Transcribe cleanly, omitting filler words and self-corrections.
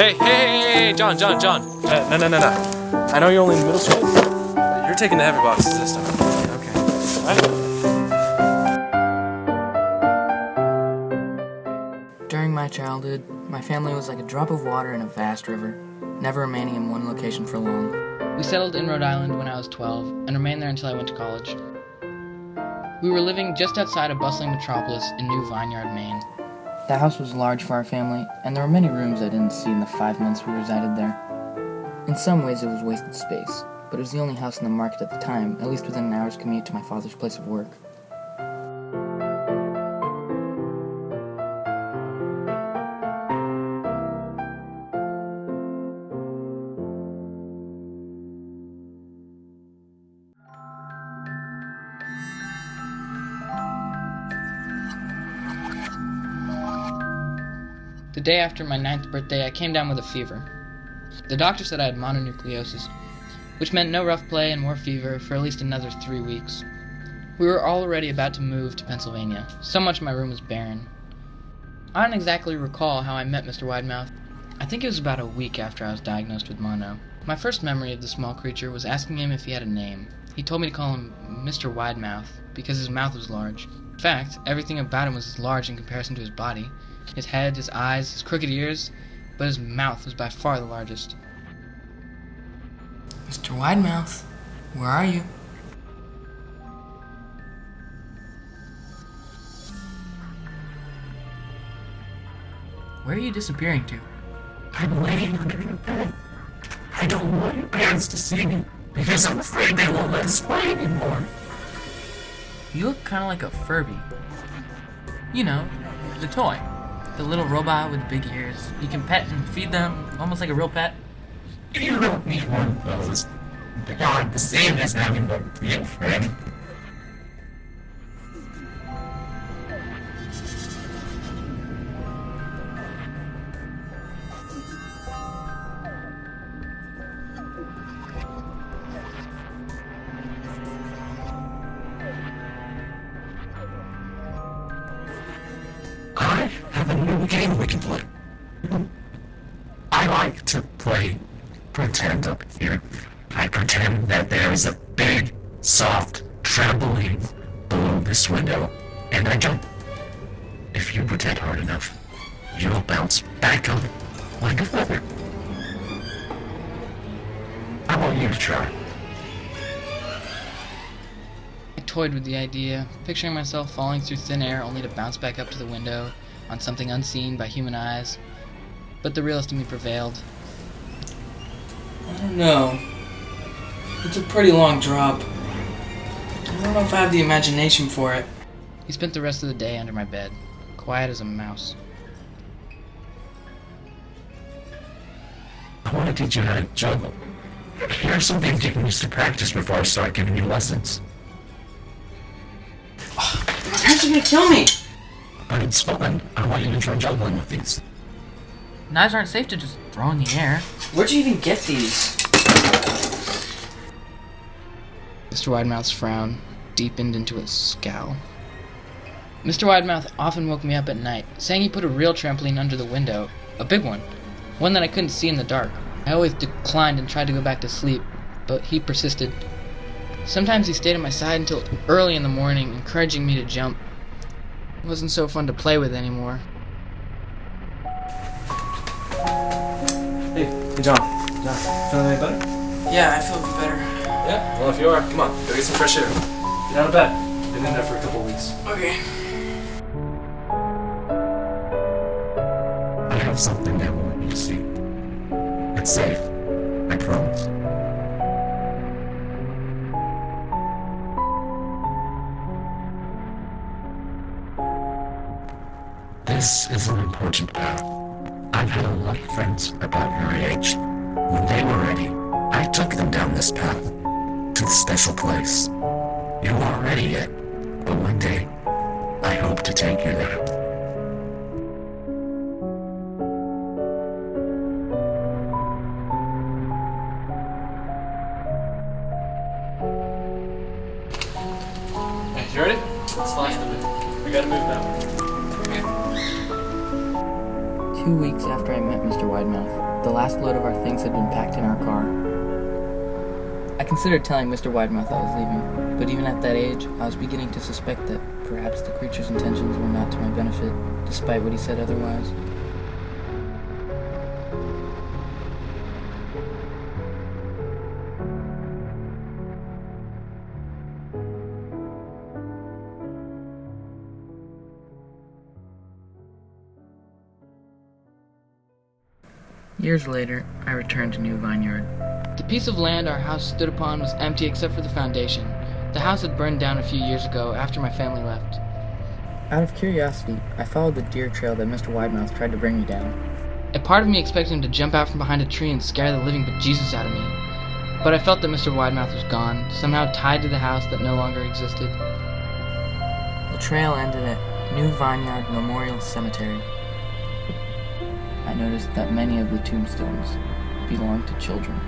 Hey, John. No. I know you're only in middle school, but you're taking the heavy boxes this time. Okay. All right. During my childhood, my family was like a drop of water in a vast river, never remaining in one location for long. We settled in Rhode Island when I was 12 and remained there until I went to college. We were living just outside a bustling metropolis in New Vineyard, Maine. The house was large for our family, and there were many rooms I didn't see in the 5 months we resided there. In some ways it was wasted space, but it was the only house in the market at the time, at least within an hour's commute to my father's place of work. The day after my 9th birthday, I came down with a fever. The doctor said I had mononucleosis, which meant no rough play and more fever for at least another 3 weeks. We were already about to move to Pennsylvania. So much my room was barren. I don't exactly recall how I met Mr. Widemouth. I think it was about a week after I was diagnosed with mono. My first memory of the small creature was asking him if he had a name. He told me to call him Mr. Widemouth because his mouth was large. In fact, everything about him was large in comparison to his body. His head, his eyes, his crooked ears, but his mouth was by far the largest. Mr. Widemouth, where are you? Where are you disappearing to? I'm laying under your bed. I don't want your parents to see me because I'm afraid they won't let us play anymore. You look kind of like a Furby. You know, the toy. The little robot with big ears. You can pet and feed them, almost like a real pet. You don't need one of those. They aren't the same as having a real friend. I have a new game we can play. I like to play pretend up here. I pretend that there is a big, soft trampoline below this window, and I jump. If you pretend hard enough, you'll bounce back up like a feather. I want you to try. I toyed with the idea, picturing myself falling through thin air only to bounce back up to the window on something unseen by human eyes. But the realist in me prevailed. I don't know. It's a pretty long drop. I don't know if I have the imagination for it. He spent the rest of the day under my bed, quiet as a mouse. I want to teach you how to juggle. Here are some things you can use to practice before I start giving you lessons. My parents are gonna kill me! But it's fun. I want you to try juggling with these. Knives aren't safe to just throw in the air. Where'd you even get these? Mr. Widemouth's frown deepened into a scowl. Mr. Widemouth often woke me up at night, saying he put a real trampoline under the window, a big one that I couldn't see in the dark. I always declined and tried to go back to sleep, but he persisted. Sometimes he stayed at my side until early in the morning, encouraging me to jump. It wasn't so fun to play with anymore. Hey, John. Feeling any better? Yeah, I feel better. Yeah? Well, if you are, come on. Go get some fresh air. Get out of bed. Been in there for a couple of weeks. Okay. I have something that I want you to see. It's safe. I promise. This is an important path. I've had a lot of friends about your age. When they were ready, I took them down this path to the special place. You aren't ready yet, but one day, I hope to take you there. Hey, you ready? Let's last the move. We gotta move now. Okay. 2 weeks after I met Mr. Widemouth, the last load of our things had been packed in our car. I considered telling Mr. Widemouth I was leaving, but even at that age, I was beginning to suspect that perhaps the creature's intentions were not to my benefit, despite what he said otherwise. Years later, I returned to New Vineyard. The piece of land our house stood upon was empty except for the foundation. The house had burned down a few years ago after my family left. Out of curiosity, I followed the deer trail that Mr. Widemouth tried to bring me down. A part of me expected him to jump out from behind a tree and scare the living bejesus out of me. But I felt that Mr. Widemouth was gone, somehow tied to the house that no longer existed. The trail ended at New Vineyard Memorial Cemetery. I noticed that many of the tombstones belonged to children.